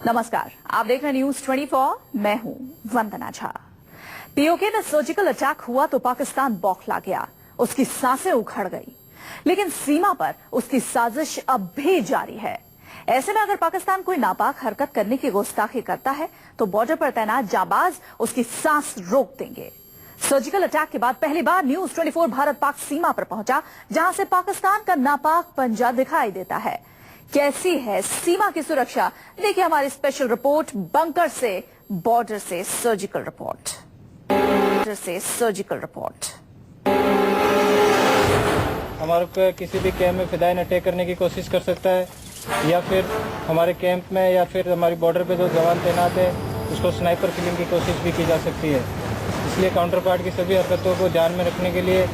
नमस्कार, आप देख रहे हैं न्यूज 24। मैं हूं वंदना झा। पीओके में सर्जिकल अटैक हुआ तो पाकिस्तान बौखला गया, उसकी सांसें उखड़ गई, लेकिन सीमा पर उसकी साजिश अब भी जारी है। ऐसे में अगर पाकिस्तान कोई नापाक हरकत करने की गुस्ताखी करता है तो बॉर्डर पर तैनात जाबाज उसकी सांस रोक देंगे। सर्जिकल अटैक के बाद पहली बार न्यूज 24 भारत पाक सीमा पर पहुंचा, जहां से पाकिस्तान का नापाक पंजा दिखाई देता है। कैसी है सीमा की सुरक्षा, देखिए हमारी स्पेशल रिपोर्ट बंकर से बॉर्डर से सर्जिकल रिपोर्ट। हमारे पे किसी भी कैंप में फिदायीन अटैक करने की कोशिश कर सकता है, या फिर हमारे कैंप में या फिर हमारी बॉर्डर पे जो जवान तैनात है उसको स्नाइपर किलिंग की कोशिश भी की जा सकती है। इसलिए काउंटर पार्ट की सभी हरकतों को ध्यान में रखने के लिए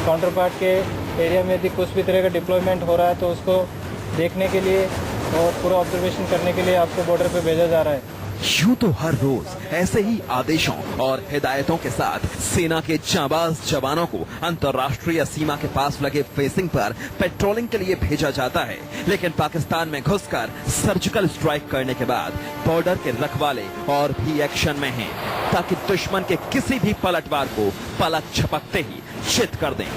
काउंटर पार्ट के एरिया में यदि कुछ भी तरह का डिप्लॉयमेंट हो रहा है तो उसको देखने के लिए और पूरा ऑब्जर्वेशन करने के लिए आपको बॉर्डर पे भेजा जा रहा है। यूं तो हर रोज ऐसे ही आदेशों और हिदायतों के साथ सेना के जाबाज जवानों को अंतर्राष्ट्रीय सीमा के पास लगे फेसिंग पर पेट्रोलिंग के लिए भेजा जाता है, लेकिन पाकिस्तान में घुसकर सर्जिकल स्ट्राइक करने के बाद बॉर्डर के रखवाले और भी एक्शन में हैं, ताकि दुश्मन के किसी भी पलटवार को पलक झपकते ही चित कर दें।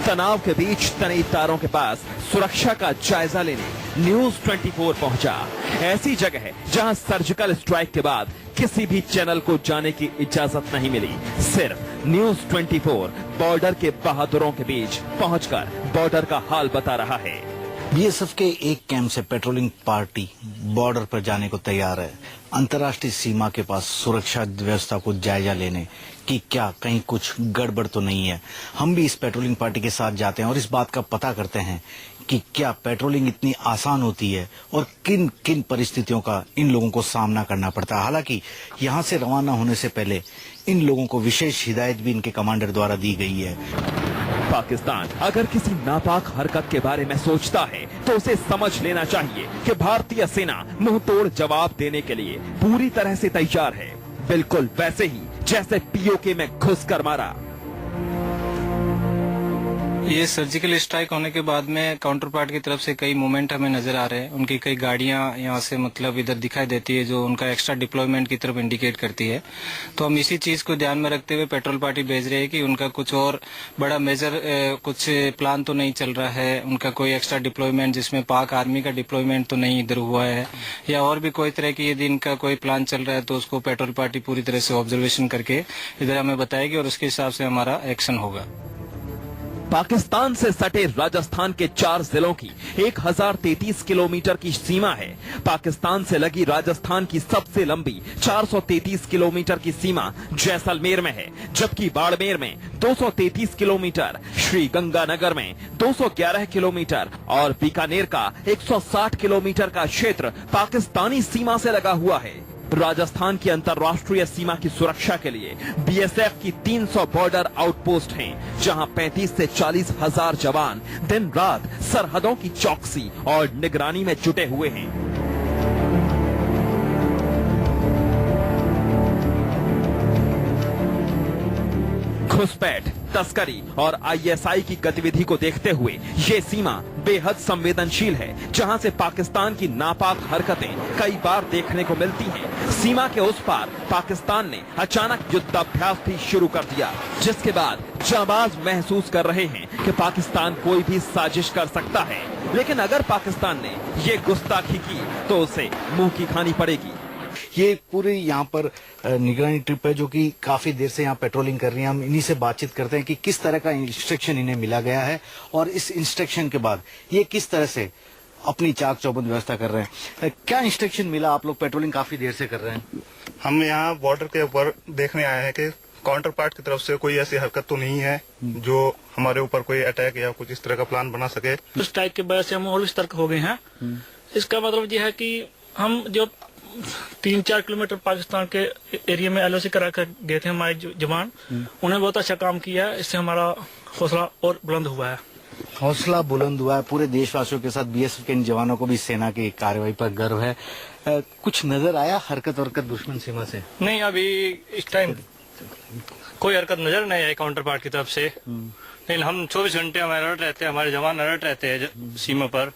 तनाव के बीच तनी तारों के पास सुरक्षा का जायजा लेने न्यूज 24 पहुंचा। ऐसी जगह है जहां सर्जिकल स्ट्राइक के बाद किसी भी चैनल को जाने की इजाजत नहीं मिली। सिर्फ न्यूज 24 बॉर्डर के बहादुरों के बीच पहुंचकर बॉर्डर का हाल बता रहा है। बीएसएफ के एक कैंप से पेट्रोलिंग पार्टी बॉर्डर पर जाने को तैयार है, अंतर्राष्ट्रीय सीमा के पास सुरक्षा व्यवस्था को जायजा लेने कि क्या कहीं कुछ गड़बड़ तो नहीं है। हम भी इस पेट्रोलिंग पार्टी के साथ जाते हैं और इस बात का पता करते हैं कि क्या पेट्रोलिंग इतनी आसान होती है और किन किन परिस्थितियों का इन लोगों को सामना करना पड़ता है। हालांकि यहाँ से रवाना होने से पहले इन लोगों को विशेष हिदायत भी इनके कमांडर द्वारा दी गई है। पाकिस्तान अगर किसी नापाक हरकत के बारे में सोचता है तो उसे समझ लेना चाहिए कि भारतीय सेना मुंह तोड़ जवाब देने के लिए पूरी तरह से तैयार है, बिल्कुल वैसे ही जैसे पीओके में घुसकर मारा। ये सर्जिकल स्ट्राइक होने के बाद में काउंटर पार्ट की तरफ से कई मूवमेंट हमें नजर आ रहे हैं। उनकी कई गाड़ियां यहाँ से मतलब इधर दिखाई देती है जो उनका एक्स्ट्रा डिप्लॉयमेंट की तरफ इंडिकेट करती है। तो हम इसी चीज को ध्यान में रखते हुए पेट्रोल पार्टी भेज रहे हैं कि उनका कुछ और बड़ा मेजर कुछ प्लान तो नहीं चल रहा है, उनका कोई एक्स्ट्रा डिप्लॉयमेंट जिसमें पाक आर्मी का डिप्लॉयमेंट तो नहीं इधर हुआ है, या और भी कोई तरह की यदि इनका कोई प्लान चल रहा है तो उसको पेट्रोल पार्टी पूरी तरह से ऑब्जर्वेशन करके इधर हमें बताएगी और उसके हिसाब से हमारा एक्शन होगा। पाकिस्तान से सटे राजस्थान के 4 जिलों की 1033 किलोमीटर की सीमा है। पाकिस्तान से लगी राजस्थान की सबसे लंबी 433 किलोमीटर की सीमा जैसलमेर में है, जबकि बाड़मेर में 233 किलोमीटर, श्री गंगानगर में 211 किलोमीटर और बीकानेर का 160 किलोमीटर का क्षेत्र पाकिस्तानी सीमा से लगा हुआ है। राजस्थान की अंतर्राष्ट्रीय सीमा की सुरक्षा के लिए बीएसएफ की 300 बॉर्डर आउटपोस्ट हैं, जहां 35 से 40 हजार जवान दिन रात सरहदों की चौकसी और निगरानी में जुटे हुए हैं। घुसपैठ, तस्करी और आईएसआई की गतिविधि को देखते हुए ये सीमा बेहद संवेदनशील है, जहां से पाकिस्तान की नापाक हरकतें कई बार देखने को मिलती हैं। सीमा के उस पार पाकिस्तान ने अचानक युद्धाभ्यास भी शुरू कर दिया, जिसके बाद जाबाज महसूस कर रहे हैं कि पाकिस्तान कोई भी साजिश कर सकता है, लेकिन अगर पाकिस्तान ने ये गुस्ताखी की तो उसे मुंह की खानी पड़ेगी। ये पूरी यहाँ पर निगरानी ट्रिप है जो कि काफी देर से यहाँ पेट्रोलिंग कर रही है। हम इन्हीं से बातचीत करते हैं कि किस तरह का इंस्ट्रक्शन इन्हें मिला गया है और इस इंस्ट्रक्शन के बाद ये किस तरह से अपनी चाक चौबंद व्यवस्था कर रहे हैं। क्या इंस्ट्रक्शन मिला? आप लोग पेट्रोलिंग काफी देर से कर रहे हैं। हम यहाँ बॉर्डर के ऊपर देखने आए हैं कि काउंटर पार्ट की तरफ से कोई ऐसी हरकत तो नहीं है जो हमारे ऊपर कोई अटैक या कुछ इस तरह का प्लान बना सके। उस टाइप के वजह से हम और सतर्क हो गए हैं। इसका मतलब यह है कि हम जो 3-4 किलोमीटर पाकिस्तान के एरिया में एलओसी करा कर गए थे हमारे जवान, उन्हें बहुत अच्छा काम किया है। इससे हमारा हौसला और बुलंद हुआ है। हौसला बुलंद हुआ है। पूरे देशवासियों के साथ बीएसएफ के इन जवानों को भी सेना की कार्रवाई पर गर्व है। कुछ नजर आया हरकत वरकत दुश्मन सीमा से? नहीं, अभी इस टाइम कोई हरकत नजर नहीं आई काउंटर पार्ट की तरफ से, लेकिन हम 24 घंटे हमारे अलर्ट रहते हैं, हमारे जवान अलर्ट रहते हैं सीमा पर।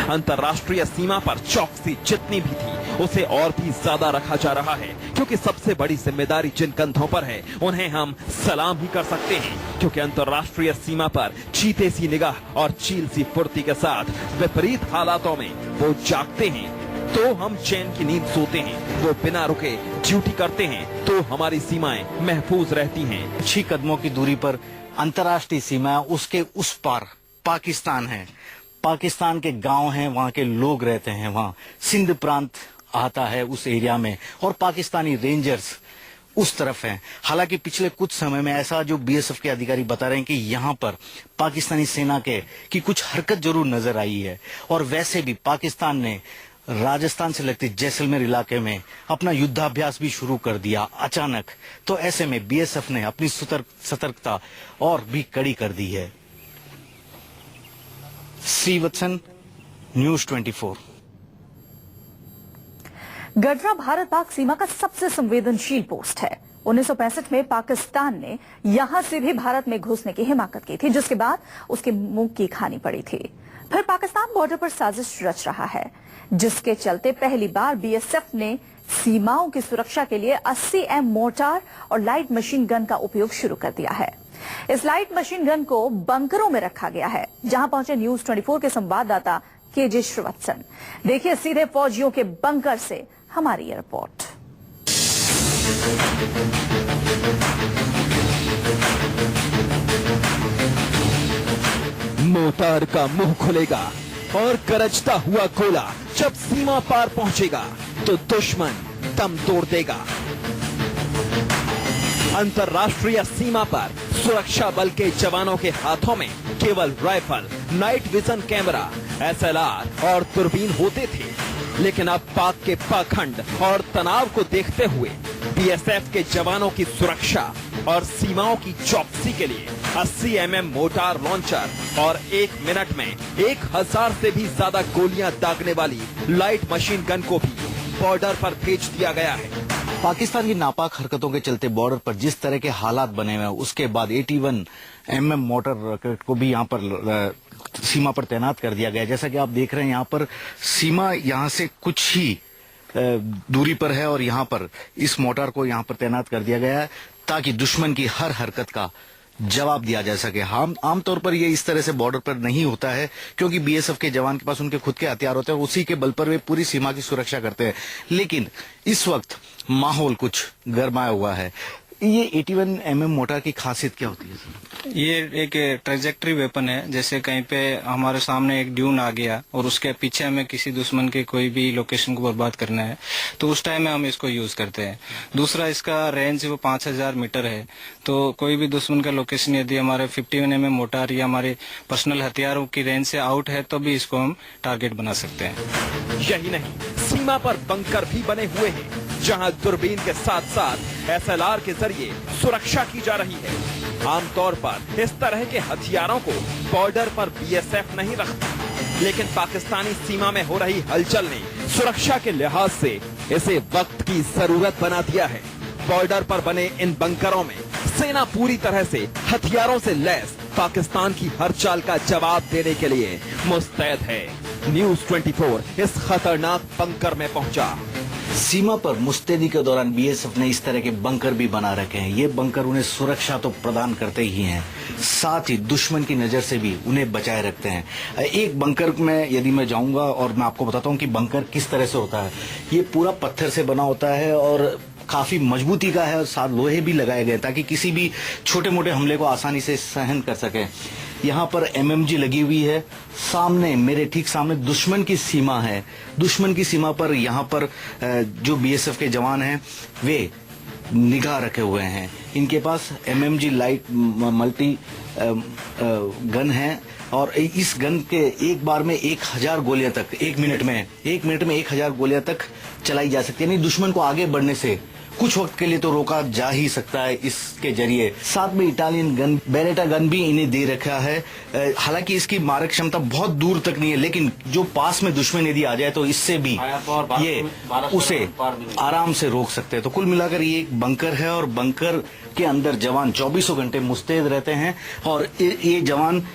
अंतर्राष्ट्रीय सीमा पर चौकसी जितनी भी थी उसे और भी ज्यादा रखा जा रहा है, क्योंकि सबसे बड़ी जिम्मेदारी जिन कंधों पर है उन्हें हम सलाम ही कर सकते हैं, क्योंकि अंतर्राष्ट्रीय सीमा पर चीते सी निगाह और चील सी फुर्ती के साथ विपरीत हालातों में वो जागते हैं तो हम चैन की नींद सोते हैं, वो बिना रुके ड्यूटी करते हैं तो हमारी सीमाएं महफूज रहती हैं। कुछ ही कदमों की दूरी पर अंतर्राष्ट्रीय सीमा, उसके उस पार पाकिस्तान है। पाकिस्तान के गांव हैं, वहां के लोग रहते हैं, वहां सिंध प्रांत आता है उस एरिया में, और पाकिस्तानी रेंजर्स उस तरफ हैं। हालांकि पिछले कुछ समय में ऐसा जो बीएसएफ के अधिकारी बता रहे हैं कि यहाँ पर पाकिस्तानी सेना की कुछ हरकत जरूर नजर आई है, और वैसे भी पाकिस्तान ने राजस्थान से लगते जैसलमेर इलाके में अपना युद्धाभ्यास भी शुरू कर दिया अचानक। तो ऐसे में बीएसएफ ने अपनी सतर्कता और भी कड़ी कर दी है। श्रीवत्सन, न्यूज 24। गडरा भारत पाक सीमा का सबसे संवेदनशील पोस्ट है। 1965 में पाकिस्तान ने यहां से भी भारत में घुसने की हिमाकत की थी, जिसके बाद उसके मुंह की खानी पड़ी थी। फिर पाकिस्तान बॉर्डर पर साजिश रच रहा है, जिसके चलते पहली बार बीएसएफ ने सीमाओं की सुरक्षा के लिए 80 M मोर्टार और लाइट मशीन गन का उपयोग शुरू कर दिया है। इस लाइट मशीन गन को बंकरों में रखा गया है, जहां पहुंचे न्यूज 24 के संवाददाता केजे श्रीवत्सन। देखिए सीधे फौजियों के बंकर से हमारी रिपोर्ट। मोटार का मुंह खुलेगा और गरजता हुआ गोला जब सीमा पार पहुंचेगा तो दुश्मन दम तोड़ देगा। अंतर्राष्ट्रीय सीमा पर सुरक्षा बल के जवानों के हाथों में केवल rifle, night vision camera, SLR और दूरबीन होते थे, लेकिन अब पाक के पाखंड और तनाव को देखते हुए बीएसएफ के जवानों की सुरक्षा और सीमाओं की चौकसी के लिए 80 mm मोटार लॉन्चर और 1 मिनट में 1000 से भी ज्यादा गोलियां दागने वाली लाइट मशीन गन को भी बॉर्डर पर भेज दिया गया है। पाकिस्तान की नापाक हरकतों के चलते बॉर्डर पर जिस तरह के हालात बने हुए हैं, उसके बाद 81 mm मोटर को भी यहाँ पर सीमा पर तैनात कर दिया गया। जैसा कि आप देख रहे हैं, यहाँ पर सीमा यहाँ से कुछ ही दूरी पर है और यहाँ पर इस मोटार को यहाँ पर तैनात कर दिया गया है ताकि दुश्मन की हर हरकत का जवाब दिया जा सके। आमतौर पर ये इस तरह से बॉर्डर पर नहीं होता है, क्योंकि बीएसएफ के जवान के पास उनके खुद के हथियार होते हैं, उसी के बल पर वे पूरी सीमा की सुरक्षा करते हैं। लेकिन इस वक्त माहौल कुछ गरमाया हुआ है। ये 81 mm मोटार की खासियत क्या होती है सर? ये एक ट्रेजेक्टरी वेपन है। जैसे कहीं पे हमारे सामने एक ड्यून आ गया और उसके पीछे हमें किसी दुश्मन के कोई भी लोकेशन को बर्बाद करना है, तो उस टाइम में हम इसको यूज करते हैं। दूसरा, इसका रेंज वो 5000 मीटर है, तो कोई भी दुश्मन का लोकेशन यदि हमारे 51 mm मोटार या हमारे पर्सनल हथियारों की रेंज से आउट है तो भी इसको हम टारगेट बना सकते हैं। यही नहीं, सीमा पर बंकर भी बने हुए हैं, जहां दूरबीन के साथ साथ SLR के जरिए सुरक्षा की जा रही है। आमतौर पर इस तरह के हथियारों को बॉर्डर पर बीएसएफ नहीं रखती, लेकिन पाकिस्तानी सीमा में हो रही हलचल ने सुरक्षा के लिहाज से इसे वक्त की जरूरत बना दिया है। बॉर्डर पर बने इन बंकरों में सेना पूरी तरह से हथियारों से लैस पाकिस्तान की हर चाल का जवाब देने के लिए मुस्तैद है। न्यूज 24 इस खतरनाक बंकर में पहुंचा। सीमा पर मुस्तैदी के दौरान बीएसएफ ने इस तरह के बंकर भी बना रखे हैं। ये बंकर उन्हें सुरक्षा तो प्रदान करते ही हैं, साथ ही दुश्मन की नजर से भी उन्हें बचाए रखते हैं। एक बंकर में यदि मैं जाऊंगा और मैं आपको बताता हूं कि बंकर किस तरह से होता है। ये पूरा पत्थर से बना होता है और काफी मजबूती का है, और साथ लोहे भी लगाए गए ताकि किसी भी छोटे मोटे हमले को आसानी से सहन कर सके। यहाँ पर MMG लगी हुई है। सामने, मेरे ठीक सामने दुश्मन की सीमा है। दुश्मन की सीमा पर यहाँ पर जो बीएसएफ के जवान हैं वे निगाह रखे हुए हैं। इनके पास MMG लाइट मल्टी गन है और इस गन के एक बार में 1000 गोलियां तक एक मिनट में 1000 गोलियां तक चलाई जा सकती है। यानी दुश्मन को आगे बढ़ने से कुछ वक्त के लिए तो रोका जा ही सकता है इसके जरिए। साथ में इटालियन गन, बेरेटा गन भी इन्हें दे रखा है। हालांकि इसकी मारक क्षमता बहुत दूर तक नहीं है, लेकिन जो पास में दुश्मन यदि आ जाए तो इससे भी ये उसे आराम से रोक सकते हैं। तो कुल मिलाकर ये एक बंकर है और बंकर के अंदर जवान 24 घंटे मुस्तैद रहते हैं और ये जवान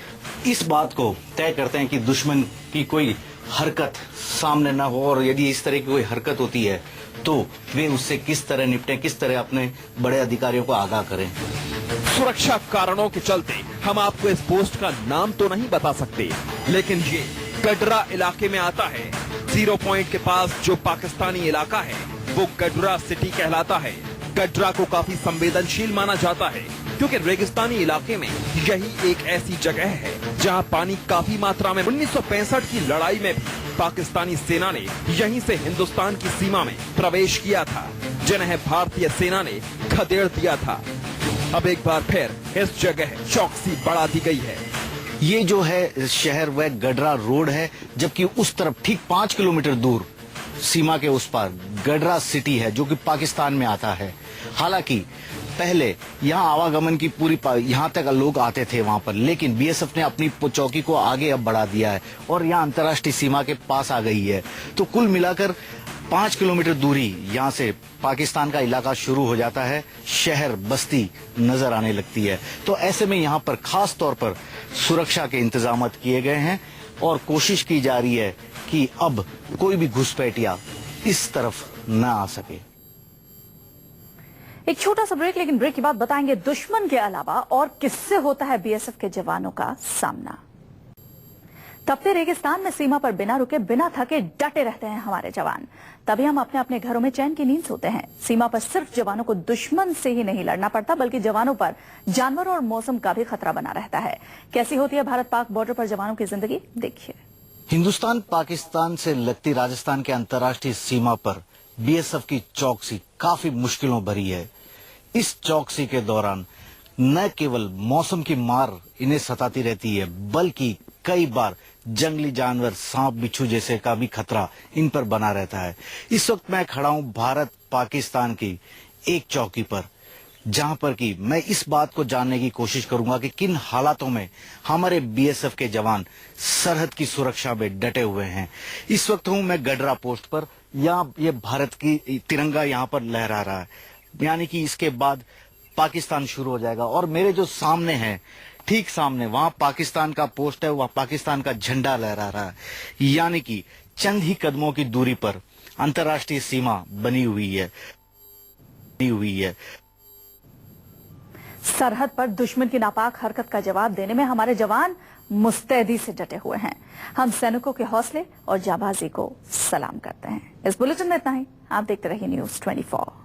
इस बात को तय करते हैं कि दुश्मन की कोई हरकत सामने ना हो, और यदि इस तरह की कोई हरकत होती है तो वे उससे किस तरह निपटें, किस तरह अपने बड़े अधिकारियों को आगाह करें। सुरक्षा कारणों के चलते हम आपको इस पोस्ट का नाम तो नहीं बता सकते, लेकिन ये गडरा इलाके में आता है। 0 पॉइंट के पास जो पाकिस्तानी इलाका है वो गडरा सिटी कहलाता है। गडरा को काफी संवेदनशील माना जाता है क्योंकि रेगिस्तानी इलाके में यही एक ऐसी जगह है जहां पानी काफी मात्रा में 1965 की लड़ाई में भी पाकिस्तानी सेना ने यहीं से हिंदुस्तान की सीमा में प्रवेश किया था, जिन्हें भारतीय सेना ने खदेड़ दिया था। अब एक बार फिर इस जगह चौकसी बढ़ा दी गई है। ये जो है शहर वह गडरा रोड है, जबकि उस तरफ ठीक 5 किलोमीटर दूर सीमा के उस पार गडरा सिटी है जो कि पाकिस्तान में आता है। हालांकि पहले यहाँ आवागमन की पूरी यहाँ तक लोग आते थे वहां पर, लेकिन बीएसएफ ने अपनी चौकी को आगे अब बढ़ा दिया है और यहाँ अंतर्राष्ट्रीय सीमा के पास आ गई है। तो कुल मिलाकर 5 किलोमीटर दूरी यहाँ से पाकिस्तान का इलाका शुरू हो जाता है, शहर बस्ती नजर आने लगती है। तो ऐसे में यहाँ पर खास तौर पर सुरक्षा के इंतजाम किए गए हैं और कोशिश की जा रही है कि अब कोई भी घुसपैठिया इस तरफ न आ सके। एक छोटा सा ब्रेक, लेकिन ब्रेक के बाद बताएंगे दुश्मन के अलावा और किससे होता है बीएसएफ के जवानों का सामना। तपते रेगिस्तान में सीमा पर बिना रुके बिना थके डटे रहते हैं हमारे जवान, तभी हम अपने अपने घरों में चैन की नींद सोते हैं। सीमा पर सिर्फ जवानों को दुश्मन से ही नहीं लड़ना पड़ता, बल्कि जवानों पर जानवरों और मौसम का भी खतरा बना रहता है। कैसी होती है भारत पाक बॉर्डर पर जवानों की जिंदगी, देखिए। हिंदुस्तान पाकिस्तान से लगती राजस्थान के अंतर्राष्ट्रीय सीमा पर बीएसएफ की चौकसी काफी मुश्किलों भरी है। इस चौकसी के दौरान न केवल मौसम की मार इन्हें सताती रहती है, बल्कि कई बार जंगली जानवर, सांप बिच्छू जैसे का भी खतरा इन पर बना रहता है। इस वक्त मैं खड़ा हूं भारत पाकिस्तान की एक चौकी पर, जहां पर कि मैं इस बात को जानने की कोशिश करूंगा कि किन हालातों में हमारे बीएसएफ के जवान सरहद की सुरक्षा में डटे हुए हैं। इस वक्त हूं मैं गडरा पोस्ट पर, यहाँ ये भारत की तिरंगा यहाँ पर लहरा रहा है, यानी कि इसके बाद पाकिस्तान शुरू हो जाएगा। और मेरे जो सामने है, ठीक सामने वहां पाकिस्तान का पोस्ट है, वहां पाकिस्तान का झंडा लहरा रहा है, यानी कि चंद ही कदमों की दूरी पर अंतर्राष्ट्रीय सीमा बनी हुई है। सरहद पर दुश्मन की नापाक हरकत का जवाब देने में हमारे जवान मुस्तैदी से डटे हुए हैं। हम सैनिकों के हौसले और जाबाजी को सलाम करते हैं। इस बुलेटिन में इतना ही। आप देखते रहिए न्यूज़ 24।